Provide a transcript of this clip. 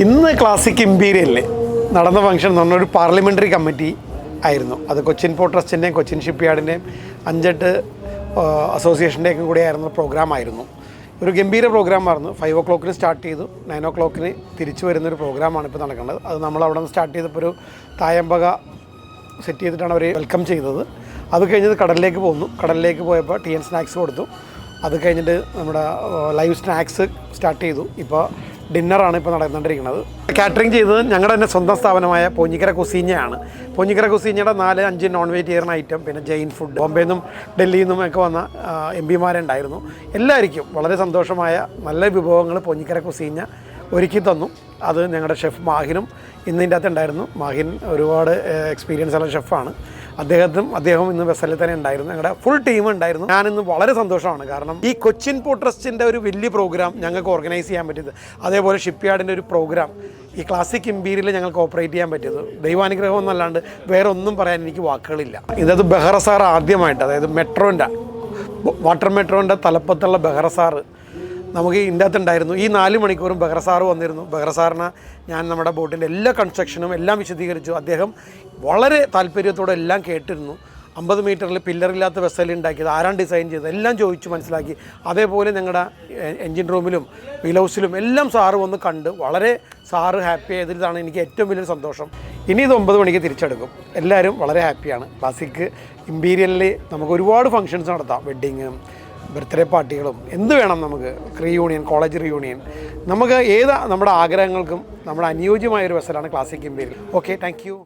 ഇന്ന് ക്ലാസിക് ഇമ്പീരിയലിൽ നടന്ന ഫംഗ്ഷൻ എന്ന് പറഞ്ഞൊരു പാർലമെൻ്ററി കമ്മിറ്റി ആയിരുന്നു. അത് കൊച്ചിൻ പോർട്ട് ട്രസ്റ്റിൻ്റെയും കൊച്ചിൻ ഷിപ്പ്യാർഡിൻ്റെയും 5 അസോസിയേഷൻ്റെയൊക്കെ കൂടെ ആയിരുന്ന പ്രോഗ്രാമായിരുന്നു. ഒരു ഗംഭീര പ്രോഗ്രാമായിരുന്നു. 5 o'clock സ്റ്റാർട്ട് ചെയ്തു, 9 o'clock തിരിച്ചു വരുന്നൊരു പ്രോഗ്രാമാണ് ഇപ്പോൾ നടക്കുന്നത്. അത് നമ്മളവിടെ നിന്ന് സ്റ്റാർട്ട് ചെയ്തപ്പോൾ ഒരു തായമ്പക സെറ്റ് ചെയ്തിട്ടാണ് അവർ വെൽക്കം ചെയ്തത്. അത് കഴിഞ്ഞത് കടലിലേക്ക് പോന്നു. കടലിലേക്ക് പോയപ്പോൾ ടീ ആൻഡ് സ്നാക്സ് കൊടുത്തു. അത് കഴിഞ്ഞിട്ട് നമ്മുടെ ലൈവ് സ്നാക്സ് സ്റ്റാർട്ട് ചെയ്തു. ഇപ്പോൾ ഡിന്നറാണ് ഇപ്പോൾ നടന്നുകൊണ്ടിരിക്കുന്നത്. കാറ്ററിംഗ് ചെയ്തത് ഞങ്ങളുടെ തന്നെ സ്വന്തം സ്ഥാപനമായ പോഞ്ഞിക്കര കുസീഞ്ഞയാണ്. പോഞ്ഞിക്കര കുസീഞ്ഞയുടെ 4-5 നോൺ വെജിറ്റേറിയൻ ഐറ്റം, പിന്നെ ജെയിൻ ഫുഡ്, ബോംബെയിൽ നിന്നും ഡൽഹിയിൽ നിന്നും ഒക്കെ വന്ന MP മാരുണ്ടായിരുന്നു. എല്ലാവർക്കും വളരെ സന്തോഷമായ നല്ല വിഭവങ്ങൾ പോഞ്ഞിക്കര കുസീഞ്ഞ ഒരുക്കി തന്നു. അത് ഞങ്ങളുടെ ഷെഫ് മാഹിനും ഇന്നിൻ്റെ അകത്ത് ഉണ്ടായിരുന്നു. മാഹിൻ ഒരുപാട് എക്സ്പീരിയൻസ് ഉള്ള ഷെഫാണ്. അദ്ദേഹം ഇന്ന് വെസലിൽ തന്നെ ഉണ്ടായിരുന്നു. ഞങ്ങളുടെ ഫുൾ ടീം ഉണ്ടായിരുന്നു. ഞാനിന്ന് വളരെ സന്തോഷമാണ്. കാരണം ഈ കൊച്ചിൻ പോർട്ട് ട്രസ്റ്റിൻ്റെ ഒരു വലിയ പ്രോഗ്രാം ഞങ്ങൾക്ക് ഓർഗനൈസ് ചെയ്യാൻ പറ്റിയത്, അതേപോലെ ഷിപ്പ്യാർഡിൻ്റെ ഒരു പ്രോഗ്രാം ഈ ക്ലാസിക് ഇമ്പീരിയൽ ഞങ്ങൾക്ക് ഓപ്പറേറ്റ് ചെയ്യാൻ പറ്റിയത് ദൈവാനുഗ്രഹം എന്നല്ലാണ്ട് വേറെ ഒന്നും പറയാൻ എനിക്ക് വാക്കുകളില്ല. ഇതത് ബെഹ്റ സാർ ആദ്യമായിട്ട്, അതായത് വാട്ടർ മെട്രോൻ്റെ തലപ്പത്തുള്ള ബെഹ്റ സാറ് നമുക്ക് ഇതിൻ്റെ അകത്തുണ്ടായിരുന്നു. ഈ 4 മണിക്കൂറും ബെഹ്റ സാറ് വന്നിരുന്നു. ബെഹ്റ സാറിന് ഞാൻ നമ്മുടെ ബോട്ടിൻ്റെ എല്ലാ കൺസ്ട്രക്ഷനും എല്ലാം വിശദീകരിച്ചു. അദ്ദേഹം വളരെ താല്പര്യത്തോടെ എല്ലാം കേട്ടിരുന്നു. 50 മീറ്ററിൽ പില്ലറില്ലാത്ത വെസൽ ഉണ്ടാക്കിയത് ആരാണ് ഡിസൈൻ ചെയ്തത് എല്ലാം ചോദിച്ചു മനസ്സിലാക്കി. അതേപോലെ ഞങ്ങളുടെ എൻജിൻ റൂമിലും വീൽ ഹൗസിലും എല്ലാം സാറ് വന്ന് കണ്ട് വളരെ സാറ് ഹാപ്പി ആയതിലാണ് എനിക്ക് ഏറ്റവും വലിയൊരു സന്തോഷം. ഇനി ഇത് 9 മണിക്ക് തിരിച്ചെടുക്കും. എല്ലാവരും വളരെ ഹാപ്പിയാണ്. ക്ലാസിക് ഇമ്പീരിയലിൽ നമുക്ക് ഒരുപാട് ഫങ്ഷൻസ് നടത്താം. വെഡ്ഡിങ്ങും ബർത്ത്ഡേ പാർട്ടികളും എന്ത് വേണം നമുക്ക്, റീയൂണിയൻ, കോളേജ് റീയൂണിയൻ, നമുക്ക് നമ്മുടെ ആഗ്രഹങ്ങൾക്കും നമ്മുടെ അനുയോജ്യമായൊരു വെസലാണ് classic imperial. Okay, thank U.